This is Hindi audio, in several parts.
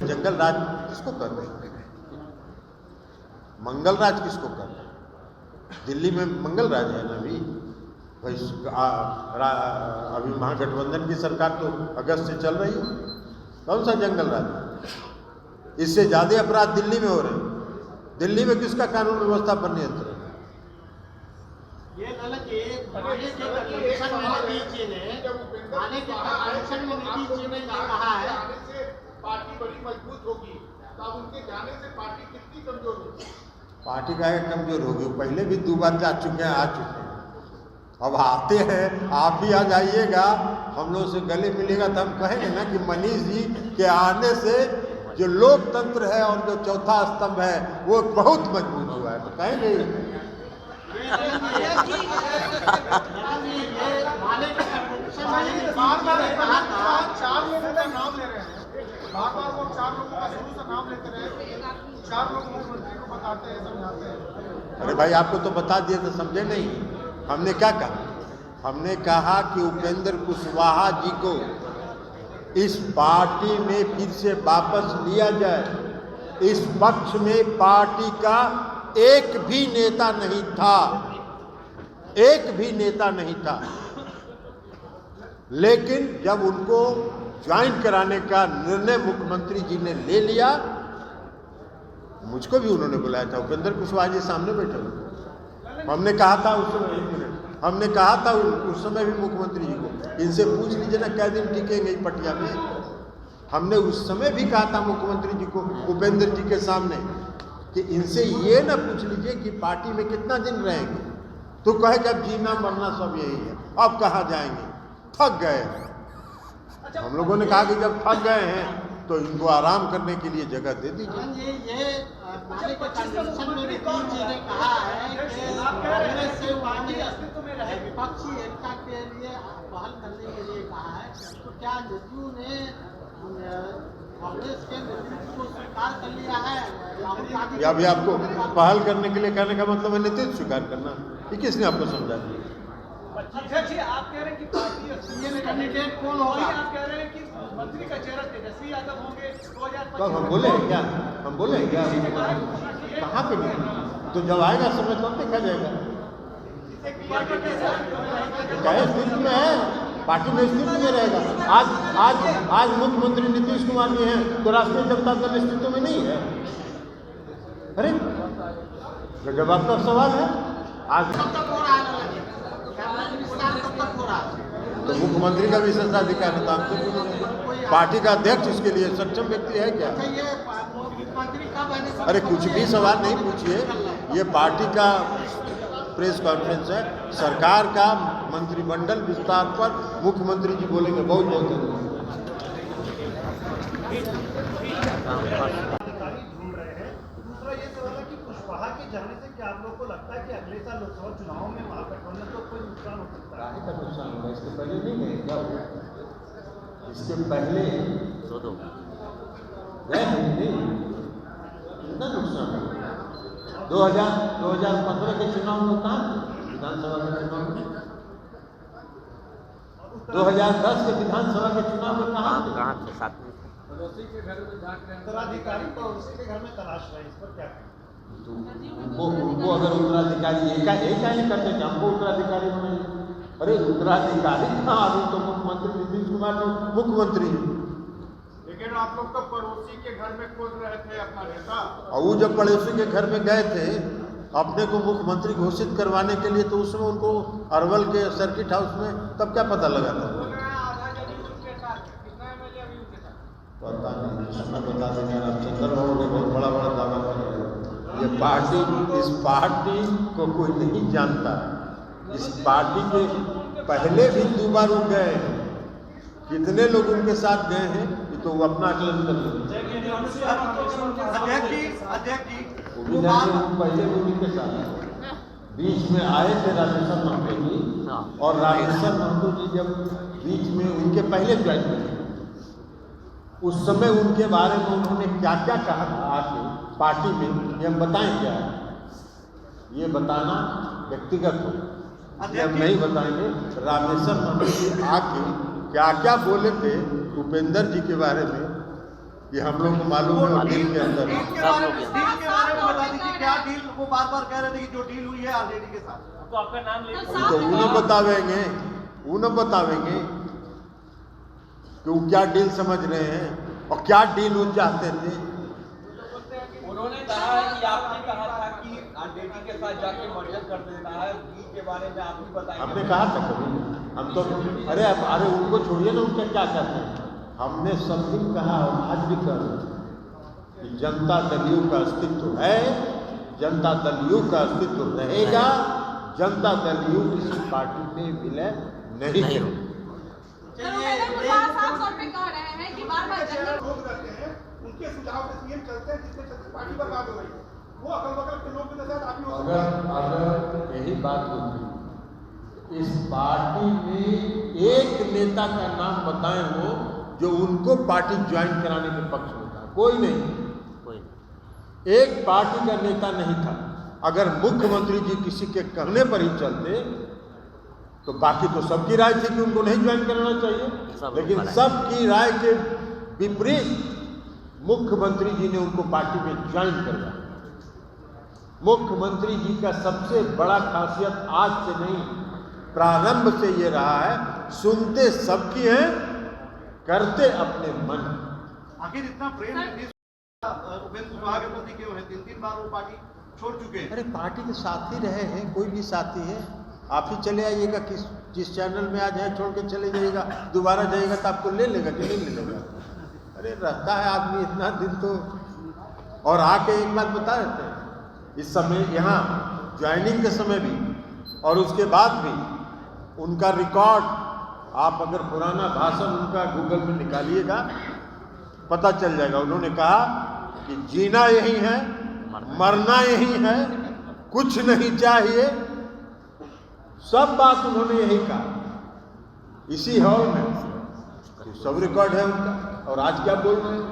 जंगल राज किसको कर रहे हैं? मंगल राज किसको कर रहे हैं? दिल्ली में मंगल राज है ना अभी भाई। अभी महागठबंधन की सरकार तो अगस्त से चल रही है, कौन सा जंगल राज? इससे ज्यादा अपराध दिल्ली में हो रहे हैं। दिल्ली में किसका कानून व्यवस्था पर नियंत्रण? ये गलत है। थाने के कमीशन में नीतीश जी ने कहा है पार्टी बड़ी मजबूत होगी, तो अब उनके जाने से पार्टी कितनी कमजोर होगी? पार्टी का कमजोर होगी, पहले भी 2 बार जा चुके हैं, आ चुके हैं, अब आते हैं। आप भी आ जाइएगा, हम लोग से गले मिलेगा तो हम कहेंगे ना कि मनीष जी के आने से जो लोकतंत्र है और जो चौथा स्तंभ है वो बहुत मजबूत हुआ है, तो कहेंगे। बार-बार 4 लोगों का नाम ले रहे हैं, बार-बार वो 4 लोगों का शुरू से नाम लेते रहे, 4 लोग मुख्यमंत्री को बताते हैं, समझाते हैं। अरे भाई आपको तो बता दिए तो समझे नहीं। हमने क्या कहा? हमने कहा कि उपेंद्र कुशवाहा जी को इस पार्टी में फिर से वापस लिया जाए। इस पक्ष में पार्टी का एक भी नेता नहीं था, एक भी नेता नहीं था। लेकिन जब उनको ज्वाइन कराने का निर्णय मुख्यमंत्री जी ने ले लिया, मुझको भी उन्होंने बुलाया था, उपेंद्र कुशवाहा जी सामने बैठे हुए। हमने कहा था उस समय, हमने कहा था उस समय भी मुख्यमंत्री जी को, इनसे पूछ लीजिए ना क्या दिन टिकेंगे पटिया में। हमने उस समय भी कहा था मुख्यमंत्री जी को, उपेंद्र जी के सामने, कि इनसे ये ना पूछ लीजिए कि पार्टी में कितना दिन रहेंगे, तो कहे कि अब जीना मरना सब यही है, अब कहाँ जाएंगे, थक गए। हम लोगों ने कहा कि जब थक गए हैं तो इनको आराम करने के लिए जगह दे दीजिए। ये माले के कमीशन में नीतीश जी ने कहा है कि कांग्रेस से विपक्षी एकता के लिए पहल करने के लिए कहा है, तो क्या जदयू ने कांग्रेस के नेतृत्व को स्वीकार कर लिया है? या भी आपको पहल करने के लिए कहने का मतलब है नेतृत्व स्वीकार करना, ये किसने आपको समझा दिया? अध्यक्ष जी, आप कह रहे हैं कि पार्टी सीएम कैंडिडेट कौन होगा? आप कह रहे हैं कि मंत्री का चेहरा तेजस्वी यादव होंगे 2025। तो हम बोले हैं क्या? हम बोले हैं क्या? कहाँ पे नहीं? तो जब आएगा समय तब देखा जाएगा। क्या स्थिति में है, पार्टी में स्थिति में रहेगा। आज मुख्यमंत्री नीतीश कुमार जी हैं तो राष्ट्रीय जनता दल स्थिति में नहीं है। अरे जब आपका सवाल है आज तो मुख्यमंत्री का विशेषाधिकार है, तो आपको पार्टी का अध्यक्ष इसके लिए सक्षम व्यक्ति है क्या? अरे कुछ भी सवाल नहीं पूछिए, ये पार्टी का प्रेस कॉन्फ्रेंस है, सरकार का मंत्रिमंडल विस्तार पर मुख्यमंत्री जी बोलेंगे। बहुत बहुत धन्यवाद। दूसरा ये सवाल है कि कुशवाहा के जाने से क्या आप लोग को लगता है कि अगले साल लोकसभा चुनाव में महागठबंधन को कोई नुकसान हो सकता है? का नुकसान होगा, इसके पहले नहीं गए क्या हुआ? इसके पहले गए नहीं, कितना नुकसान हुआ? 2015 के चुनाव में कहाँ विधानसभा के चुनाव में, 2010 के विधानसभा के चुनाव में कहाँ थे? साथ में पड़ोसी के घर में झांक रहे हैं, उत्तराधिकारी पड़ोसी के घर में तलाश रहे हैं, इस पर क्या कहें? तो उनको अगर उत्तराधिकारी एक ही करते थे, हमको उत्तराधिकारी बनाए। अरे उत्तराधिकारी कहाँ, अभी तो मुख्यमंत्री नीतीश कुमार जी मुख्यमंत्री। लेकिन आप लोग तो पड़ोसी के घर में खोज रहे थे अपना नेता, और वो जब पड़ोसी के घर में गए थे अपने को मुख्यमंत्री घोषित करवाने के लिए, तो उसमें उनको अरवल के सर्किट हाउस में तब क्या पता लगा था? पता नहीं, समय बता देंगे। आप चंद्रबाबू ने बहुत बड़ा बड़ा दावा किया। ये पार्टी, इस पार्टी को कोई नहीं जानता। इस पार्टी के पहले भी 2 बार वो गए, कितने लोग उनके साथ गए हैं तो वो अपना आकलन कर लेंगे। पहले भी उनके साथ बीच में आए थे रामेश्वर महतो जी, और रामेश्वर महतो जी जब बीच में उनके पहले ज्वाइन किए, उस समय उनके बारे में उन्होंने क्या क्या कहा था आके पार्टी में, ये हम बताएं क्या? ये बताना व्यक्तिगत हो, ये हम नहीं बताएंगे। रामेश्वर महतो जी आके क्या क्या बोले थे उपेंद्र जी के बारे में, ये हम लोग को मालूम है और डील के अंदर डील के बारे में बता दीजिए, क्या डील? वो बार बार कह रहे थे कि जो डील हुई है आरजेडी के साथ, तो आपका नाम ले तो उन्हें बतावेंगे, उन्हें बतावेंगे कि वो क्या डील समझ रहे हैं और क्या डील वो चाहते थे। उन्होंने कहा है कि आपने कहा था कि आरजेडी के साथ जाके मर्जर कर देना है, डील के बारे में आप भी बताइए। हमने कहा था कभी? हम तो अरे उनको छोड़िए ना, उनका क्या कहते हैं। हमने सब दिन कहा और आज भी कह रहे हैं कि जनता दलियों का अस्तित्व है, जनता दलियों का अस्तित्व रहेगा, जनता दलियों किसी पार्टी में विलय नहीं करेगी। लोग रहते हैं, उनके सुझाव से सीएम चलते हैं, जिसके चलते पार्टी बर्बाद हो रही है। वो अगल बगल के लोग भी तो आप ही हो सकते हैं। अगर यही बात होती, इस पार्टी में एक नेता का नाम बताएं हो जो उनको पार्टी ज्वाइन कराने के पक्ष में था। कोई नहीं, एक पार्टी का नेता नहीं था। अगर मुख्यमंत्री जी किसी के कहने पर ही चलते तो बाकी तो सबकी राय थी कि उनको नहीं ज्वाइन कराना चाहिए, लेकिन सबकी राय के विपरीत मुख्यमंत्री जी ने उनको पार्टी में ज्वाइन करवाया। मुख्यमंत्री जी का सबसे बड़ा खासियत आज से नहीं, प्रारंभ से ये रहा है, सुनते सबकी है, करते अपने मन। आखिर इतना प्रेम उपेंद्र कुशवाहा के प्रति क्यों है? 3 बार वो पार्टी छोड़ चुके हैं। अरे पार्टी के साथ ही रहे हैं, कोई भी साथी है। आप ही चले आइएगा, जिस चैनल में आज है छोड़ के चले जाइएगा, दोबारा जाइएगा तो आपको ले लेगा कि नहीं ले लेगा? अरे रहता है आदमी इतना दिन तो। और आके एक बात बता देते हैं, इस समय यहाँ ज्वाइनिंग के समय भी और उसके बाद भी उनका रिकॉर्ड, आप अगर पुराना भाषण उनका गूगल में निकालिएगा पता चल जाएगा। उन्होंने कहा कि जीना यही है, मरना यही है, कुछ नहीं चाहिए। सब बात उन्होंने यही कहा इसी हॉल में, तो सब रिकॉर्ड है उनका। और आज क्या बोल रहे हैं?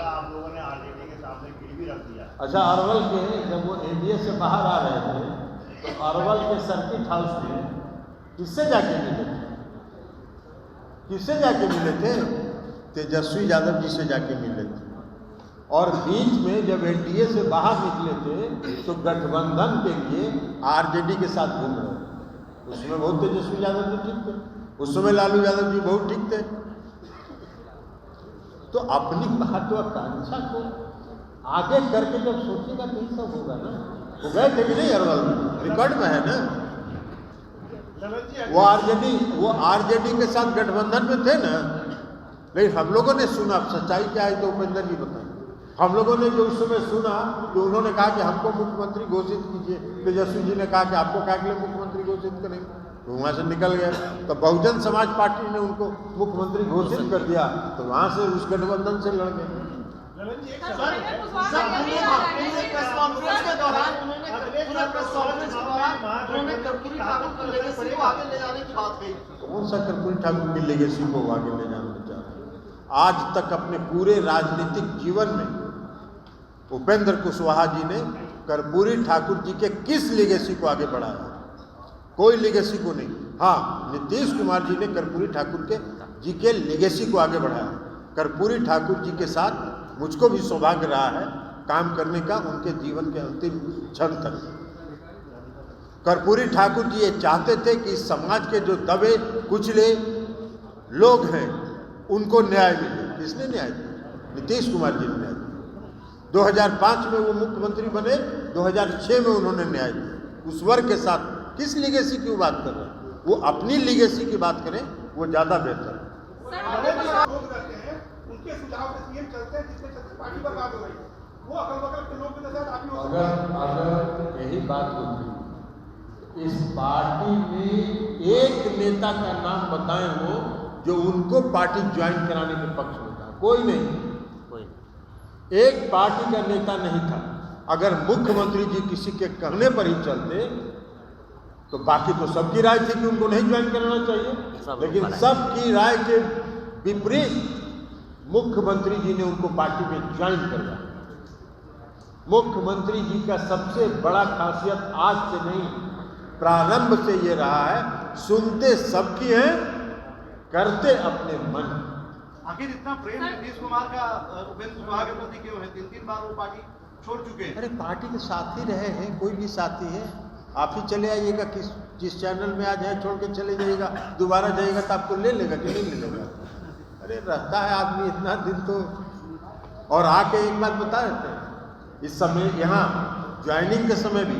आप लोगों ने आरजेडी के सामने गिर भी रख दिया। अच्छा, अरवल के जब वो एनडीए से बाहर आ रहे थे तो अरवल के सर्किट हाउस में किससे जाके मिले थे? किससे जाके मिले थे? तेजस्वी यादव जी से जाके मिले थे। और बीच में जब एनडीए से बाहर निकले थे तो गठबंधन के लिए आरजेडी के साथ घूम रहे थे। उसमें बहुत तेजस्वी यादव जी ठीक थे, उस समय लालू यादव जी बहुत ठीक थे। तो अपनी महत्वाकांक्षा को आगे करके जब सोचेगा तो ये सब होगा ना। वो गए थे कि नहीं अरवल में? रिकॉर्ड में है ना। वो आरजेडी के साथ गठबंधन में थे ना। लेकिन हम लोगों ने सुना, सच्चाई क्या है तो उपेंद्र जी बताएं। हम लोगों ने जो उस समय सुना कि उन्होंने कहा कि हमको मुख्यमंत्री घोषित कीजिए, तेजस्वी जी ने कहा कि आपको क्या के लिए मुख्यमंत्री घोषित करेंगे, तो वहाँ से निकल गए। तो बहुजन समाज पार्टी ने उनको मुख्यमंत्री घोषित कर दिया, तो वहाँ से उस गठबंधन से लड़ गए। कौन सा कर्पूरी ठाकुर की लेगेसी को आगे ले जाना चाह रहे? आज तक अपने पूरे राजनीतिक जीवन में उपेंद्र कुशवाहा जी ने कर्पूरी ठाकुर जी के किस लेगेसी को आगे बढ़ाया? कोई लेगेसी को नहीं। हाँ, नीतीश कुमार जी ने कर्पूरी ठाकुर जी के लेगेसी को आगे बढ़ाया। कर्पूरी ठाकुर जी के साथ मुझको भी सौभाग्य रहा है काम करने का, उनके जीवन के अंतिम क्षण तक। कर्पूरी ठाकुर जी ये चाहते थे कि समाज के जो दबे कुचले लोग हैं उनको न्याय मिले। किसने न्याय दिया? नीतीश कुमार जी ने न्याय दिया। 2005 में वो मुख्यमंत्री बने, 2006 में उन्होंने न्याय दिया। उस वर्ग के साथ किस लीगेसी की बात कर रहे हैं? वो अपनी लीगेसी की बात करें, वो ज्यादा बेहतर है। लोग रहते हैं, उनके सुझाव से सीएम चलते हैं, जिसके चलते पार्टी बर्बाद हो रही है। वो अगल बगल के लोग भी तो आप ही हो सकते हैं। अगर यही बात होती, इस पार्टी में एक नेता का नाम बताएं हो जो उनको पार्टी ज्वाइन कराने के पक्ष में था। कोई नहीं, एक पार्टी का नेता नहीं था। अगर मुख्यमंत्री जी किसी के कहने पर ही चलते तो बाकी तो सबकी राय थी कि उनको नहीं ज्वाइन कराना चाहिए, लेकिन सबकी राय के विपरीत मुख्यमंत्री जी ने उनको पार्टी में ज्वाइन करवाया। मुख्यमंत्री जी का सबसे बड़ा खासियत आज से नहीं, प्रारंभ से ये रहा है, सुनते सबकी है, करते अपने मन। आखिर इतना प्रेम नीतीश कुमार का उपेंद्र कुशवाहा के प्रति क्यों है? 3 बार वो पार्टी छोड़ चुके हैं। अरे पार्टी के साथ ही रहे हैं, कोई भी साथी है। आप ही चले आइएगा, जिस चैनल में आज है छोड़ के चले जाइएगा, दोबारा जाइएगा तो आपको ले लेगा कि नहीं ले लेगा? अरे रहता है आदमी इतना दिन तो। और आके एक बात बता देते हैं, इस समय यहाँ ज्वाइनिंग के समय भी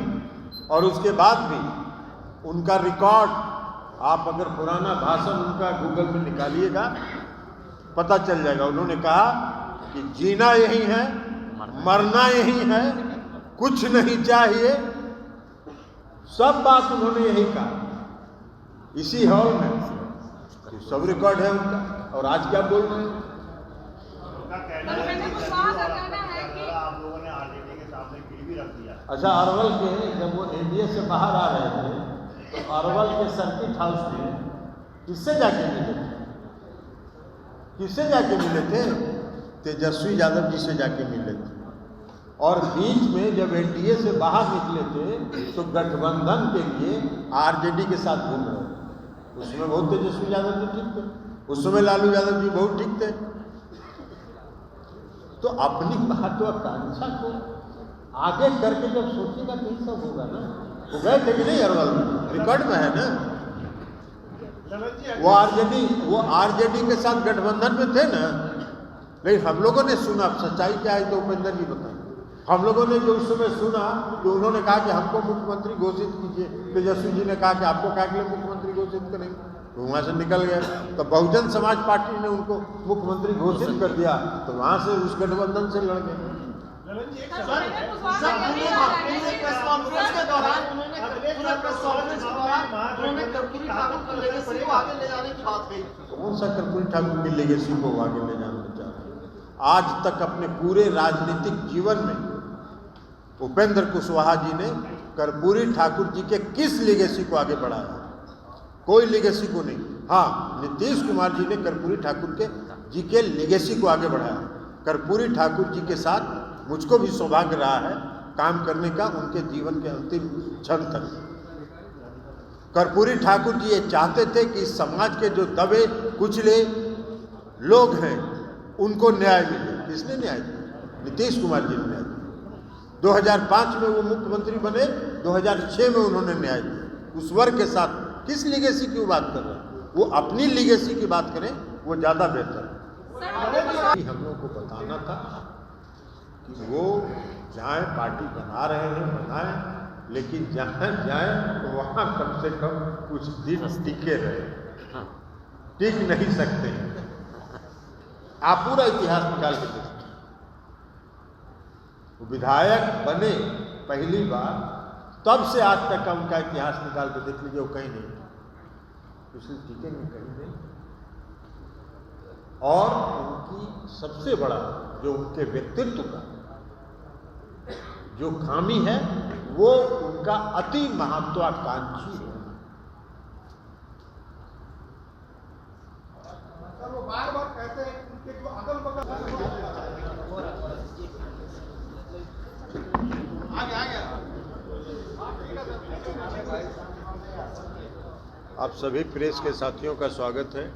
और उसके बाद भी उनका रिकॉर्ड, आप अगर पुराना भाषण उनका गूगल में निकालिएगा पता चल जाएगा। उन्होंने कहा कि जीना यही है, मरना यही है, कुछ नहीं चाहिए, सब बात उन्होंने यही कहा इसी हॉल में। तो सब रिकॉर्ड है उनका। और आज क्या बोल रहे हैं? उनका कहना है कि आप लोगों ने आरजेडी के सामने गिरवी रख दिया। अच्छा, अरवल के जब वो एनडीए से बाहर आ रहे थे तो अरवल के सर्किट हाउस में किससे जाके मिले थे? किससे जाके मिले थे? तेजस्वी यादव जी से जाके मिले थे। और बीच में जब एनडीए से बाहर निकले थे तो गठबंधन के लिए आरजेडी के साथ घूम रहे थे। उसमें बहुत तेजस्वी यादव जी ठीक थे, उस समय लालू यादव जी बहुत ठीक थे। तो अपनी महत्वाकांक्षा को आगे करके जब सोचेगा तो ही सब होगा ना। वो गए थे कि नहीं अरवल में? रिकॉर्ड में है ना। वो आरजेडी के साथ गठबंधन में थे ना। लेकिन हम लोगों ने सुना, सच्चाई क्या है तो उपेंद्र जी बताएं। हम लोगों ने जो उस समय सुना कि उन्होंने कहा कि हमको मुख्यमंत्री घोषित कीजिए, तेजस्वी जी ने कहा कि आपको क्या के लिए मुख्यमंत्री घोषित करेंगे, तो वहाँ से निकल गए। तो बहुजन समाज पार्टी ने उनको मुख्यमंत्री घोषित कर दिया, तो वहाँ से उस गठबंधन से लड़ गए। कौन सा कर्पूरी ठाकुर की लेगेसी को आगे ले जाना चाह रहे हैं? आज तक अपने पूरे राजनीतिक जीवन में उपेंद्र कुशवाहा जी ने कर्पूरी ठाकुर जी के किस लेगेसी को आगे बढ़ाया? कोई लेगेसी को नहीं। हाँ, नीतीश कुमार जी ने कर्पूरी ठाकुर जी के लेगेसी को आगे बढ़ाया। कर्पूरी ठाकुर जी के साथ मुझको भी सौभाग्य रहा है काम करने का, उनके जीवन के अंतिम क्षण तक। कर्पूरी ठाकुर जी ये चाहते थे कि इस समाज के जो दबे कुचले लोग हैं उनको न्याय मिले। किसने न्याय दिया? नीतीश कुमार जी ने न्याय दिया। 2005 में वो मुख्यमंत्री बने, 2006 में उन्होंने न्याय दिया। उस वर्ग के साथ किस लीगेसी की बात कर रहे हैं? वो अपनी लीगेसी की बात करें, वो ज़्यादा बेहतर है। हम लोगों को बताना था कि वो जाए, पार्टी बना रहे हैं बनाएं, लेकिन जहाँ जाए तो वहाँ कम से कम कुछ दिन टिके रहे। टिक नहीं सकते। आप पूरा इतिहास निकाल के देखिए। वो विधायक बने पहली बार, तब से आज तक का उनका इतिहास निकाल के देख लीजिए, वो कहीं नहीं, इसलिए टिकेंगे कहीं नहीं। और उनकी सबसे बड़ा जो उनके व्यक्तित्व का जो खामी है वो उनका अति महत्वाकांक्षी है। वो बार बार कहते हैं कि जो अगल बगल आ गया। आप सभी प्रेस के साथियों का स्वागत है।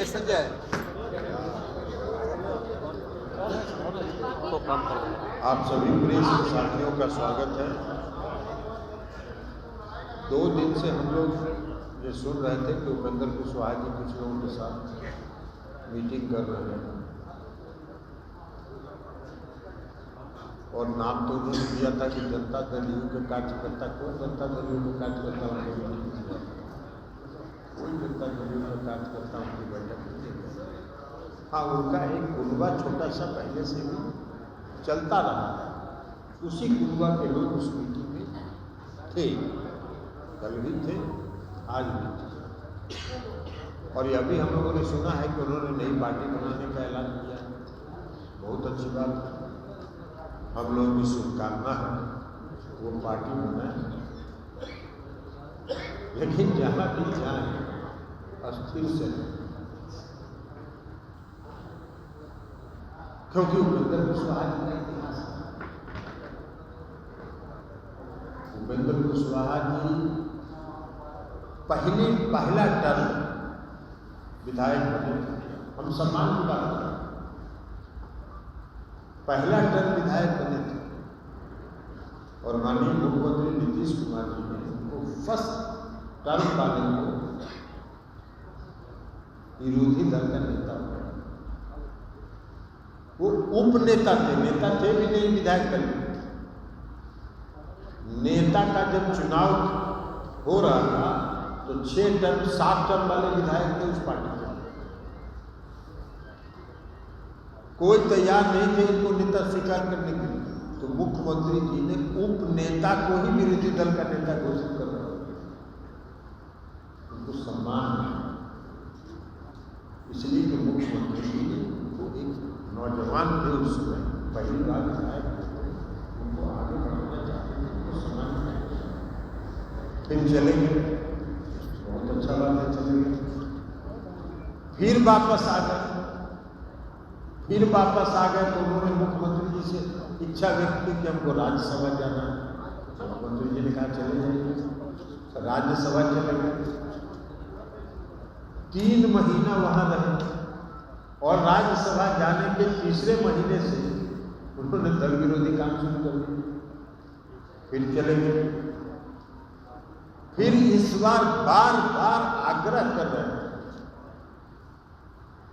संजय आप सभी प्रेस के साथियों का स्वागत है। 2 दिन से हम लोग ये सुन रहे थे कि उपेंद्र कुशवाहा जी कुछ लोगों के साथ मीटिंग कर रहे हैं, और नाम तो उन्होंने दिया था कि जनता दल यू के कार्यकर्ता। कौन जनता दल यू के कार्यकर्ता उनकी मीटिंग किया? कोई जनता दल यू के कार्यकर्ता उनकी बैठक नहीं गया। हाँ, उनका एक गुनवा छोटा सा पहले से भी चलता रहा है, उसी गुनवा के लोग उस मीटिंग में थे, कल भी थे, आज भी थे। और यह भी हम लोगों ने सुना है कि उन्होंने नई पार्टी बनाने का ऐलान किया। बहुत अच्छी बात है, हम लोगों की शुभकामना है वो पार्टी बनाए, लेकिन जहाँ भी जाए अस्थिर से, क्योंकि उपेंद्र कुशवाहा जी का इतिहास है। उपेंद्र कुशवाहा जी पहला टर्म विधायक बने थे। हम सम्मान की बात कर रहे हैं, पहला टर्म विधायक बने थे और माननीय मुख्यमंत्री नीतीश कुमार जी ने उनको फर्स्ट टर्म वाले को विरोधी दल का नेता बनाया। वो उपनेता थे, नेता थे भी नहीं, विधायक बने। नेता का जब चुनाव हो रहा था तो 6 टर्म 7 टर्म वाले विधायक थे उस पार्टी के, कोई तैयार नहीं थे इनको नेता स्वीकार करने के लिए। तो मुख्यमंत्री जी ने उप नेता को ही विरोधी दल का नेता घोषित कर रहा, उनको सम्मान है। इसलिए कि मुख्यमंत्री जी ने उनको एक नौजवान थे उस समय, पहली बार विधायक थे, उनको आगे बढ़ाना चाहते थे, उनको सम्मान है। फिर चले गए, बहुत अच्छा बात है, चले गए। फिर वापस आ गए, तो उन्होंने मुख्यमंत्री जी से इच्छा व्यक्त की कि हमको राज्यसभा जाना है। मुख्यमंत्री जी ने कहा चले जाइए, राज्यसभा चले गए। 3 महीना वहां रहे और राज्यसभा जाने के तीसरे महीने से उन्होंने दल विरोधी काम शुरू कर दिया। फिर चले गए। फिर इस बार बार आग्रह कर रहे हैं,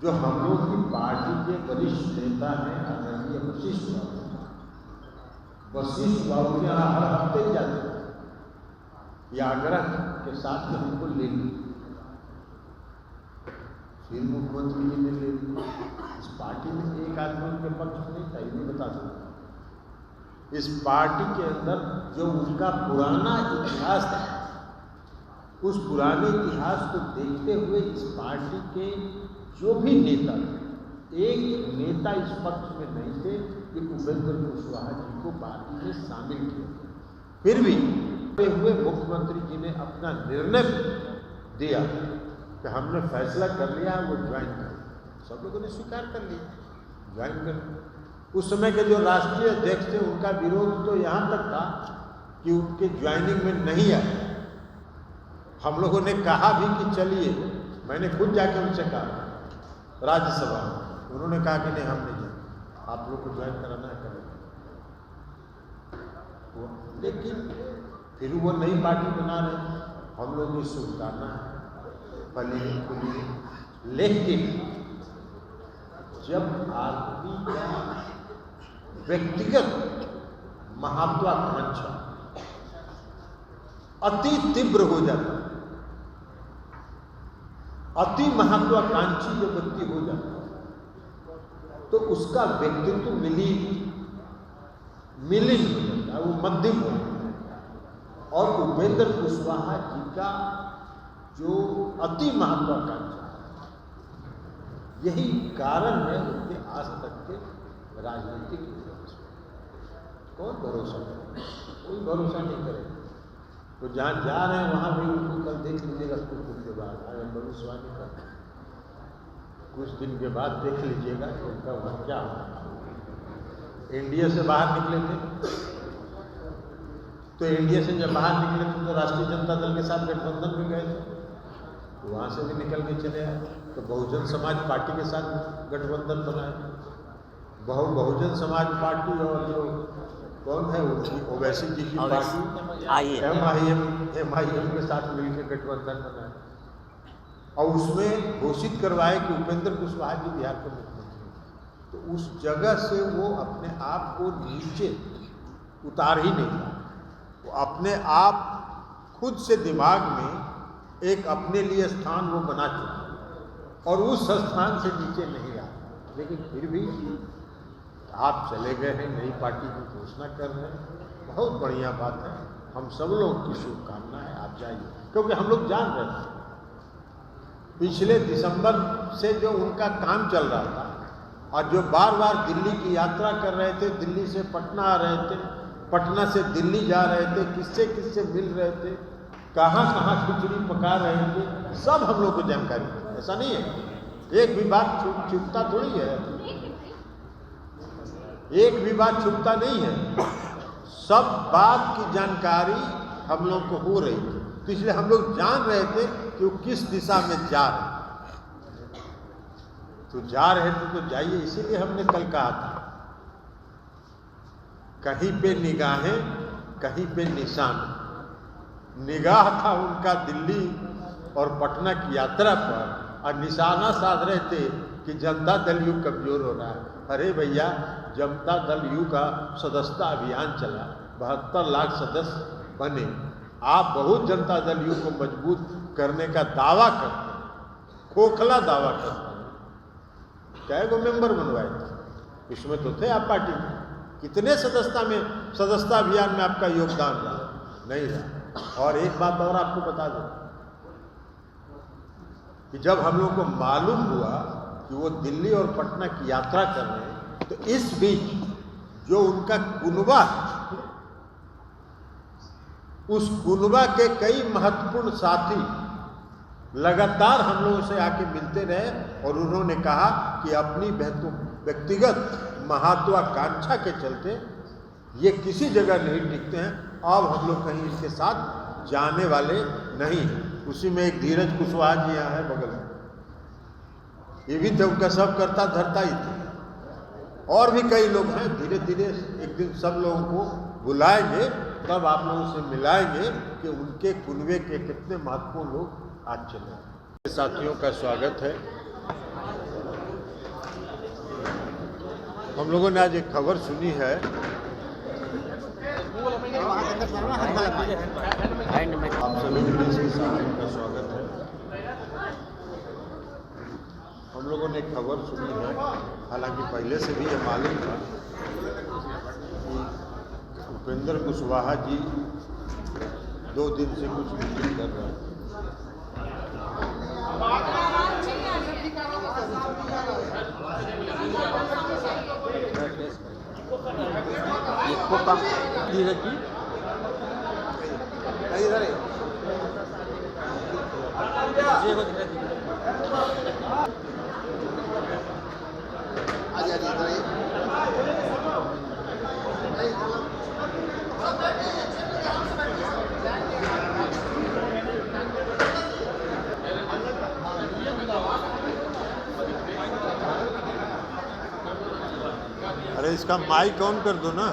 जो हम लोग की पार्टी के वरिष्ठ नेता हैं आदरणीय वशिष्ठ बाबू के यहाँ हर हफ्ते जाते हैं, ये आग्रह के साथ हमको ले ली। फिर मुख्यमंत्री जी ने ले ली। इस पार्टी में एक आदमी उनके पक्ष में नहीं था, ये नहीं बता सकता। इस पार्टी के अंदर जो उनका पुराना इतिहास था, उस पुराने इतिहास को देखते हुए इस पार्टी के जो भी नेता, एक नेता इस पक्ष में नहीं थे कि उपेंद्र कुशवाहा जी को पार्टी में शामिल किया। फिर भी हुए मुख्यमंत्री जी ने अपना निर्णय दिया कि हमने फैसला कर लिया है वो ज्वाइन कर। सब लोगों ने स्वीकार कर लिया, ज्वाइन कर। उस समय के जो राष्ट्रीय अध्यक्ष थे उनका विरोध तो यहाँ तक था कि उनके ज्वाइनिंग में नहीं आए। हम लोगों ने कहा भी कि चलिए, मैंने खुद जाके उनसे कहा राज्यसभा, उन्होंने कहा कि नहीं हम नहीं जाएंगे, आप लोग को ज्वाइन कराना है करें। लेकिन फिर वो नई पार्टी बना रहे, हम लोग की शुभकामना है फली। लेकिन जब आदमी का व्यक्तिगत महत्वाकांक्षा अति तीव्र हो जाता है, अति महत्वाकांक्षी जो व्यक्ति हो जाता है तो उसका व्यक्तित्व मिलिन हो जाता है, वो मध्यम हो जाता है। और उपेंद्र कुशवाहा जी का जो अति महत्वाकांक्षा, यही कारण है उनके आज तक के राजनीतिक इतिहास में। कौन भरोसा करे? कोई भरोसा नहीं करेगा। तो जहाँ जा रहे हैं वहाँ भी उनको कल देख लीजिएगा, कुछ दिन के बाद आगे भविष्यवाणी कर, कुछ दिन के बाद देख लीजिएगा कि उनका वहाँ क्या होगा। इंडिया से बाहर निकले थे, तो इंडिया से जब बाहर निकले थे तो राष्ट्रीय जनता दल के साथ गठबंधन में गए थे, तो वहाँ से भी निकल के चले आए। तो बहुजन समाज पार्टी के साथ गठबंधन बनाए। बहुजन समाज पार्टी और जो कौन है उनकी ओवैसी जी की पार्टी MIM के साथ मिलकर गठबंधन बनाए और उसमें घोषित करवाए कि उपेंद्र कुशवाहा जी बिहार के मुख्यमंत्री। तो उस जगह से वो अपने आप को नीचे उतार ही नहीं पाए। वो अपने आप खुद से दिमाग में एक अपने लिए स्थान वो बना चुके और उस स्थान से नीचे नहीं आए। लेकिन फिर भी आप चले गए हैं, नई पार्टी की घोषणा कर रहे हैं, बहुत बढ़िया बात है। हम सब लोग की शुभकामना है, आप जाइए, क्योंकि हम लोग जान रहे हैं पिछले दिसंबर से जो उनका काम चल रहा था और जो बार बार दिल्ली की यात्रा कर रहे थे, दिल्ली से पटना आ रहे थे, पटना से दिल्ली जा रहे थे, किससे किससे मिल रहे थे, कहाँ कहाँ खिचड़ी पका रहे थे, सब हम लोग को जानकारी है। ऐसा नहीं है, एक भी बात छुपता थोड़ी है, एक भी बात छुपता नहीं है। सब बात की जानकारी हम लोग को हो रही थी, तो इसलिए हम लोग जान रहे थे कि वो किस दिशा में जा रहे, तो जा रहे थे तो जाइए। इसीलिए हमने कल कहा था, कहीं पे निगाहें कहीं पे निशान। निगाह था उनका दिल्ली और पटना की यात्रा पर, और निशाना साध रहे थे कि जनता दल यू कमजोर हो रहा है। अरे भैया, जनता दल यू का सदस्यता अभियान चला, 72 लाख सदस्य बने। आप बहुत जनता दल यू को मजबूत करने का दावा करते हैं, खोखला दावा करते हैं। क्या गो मेंबर बनवाए थे, उसमें तो थे आप पार्टी में। कितने सदस्यता अभियान में आपका योगदान रहा? नहीं रहा। और एक बात और आपको बता दूं कि जब हम लोग को मालूम हुआ कि वो दिल्ली और पटना की यात्रा कर रहे हैं, तो इस बीच जो उनका कुनबा, उस कुनबा के कई महत्वपूर्ण साथी लगातार हम लोगों से आके मिलते रहे, और उन्होंने कहा कि अपनी व्यक्तिगत महत्वाकांक्षा के चलते ये किसी जगह नहीं टिकते हैं, अब हम लोग कहीं इसके साथ जाने वाले नहीं। उसी में एक धीरज कुशवाहा जी यहाँ है बगल में, ये भी थे, उनका सब करता धरता ही थे। और भी कई लोग हैं। धीरे धीरे एक दिन सब लोगों को बुलाएंगे, तब आप लोगों से मिलाएंगे कि उनके कुनबे के कितने महत्वपूर्ण लोग आज चले। साथियों का स्वागत है। हम लोगों ने आज एक खबर सुनी है, आप सभी के साथियों का स्वागत है। हम लोगों ने एक खबर सुनी है, हालांकि पहले से भी ये मालूम था कि उपेंद्र कुशवाहा जी 2 दिन से कुछ मीटिंग कर रहे हैं। धीरज जी इधर है, अरे इसका माइक ऑन कर दो ना।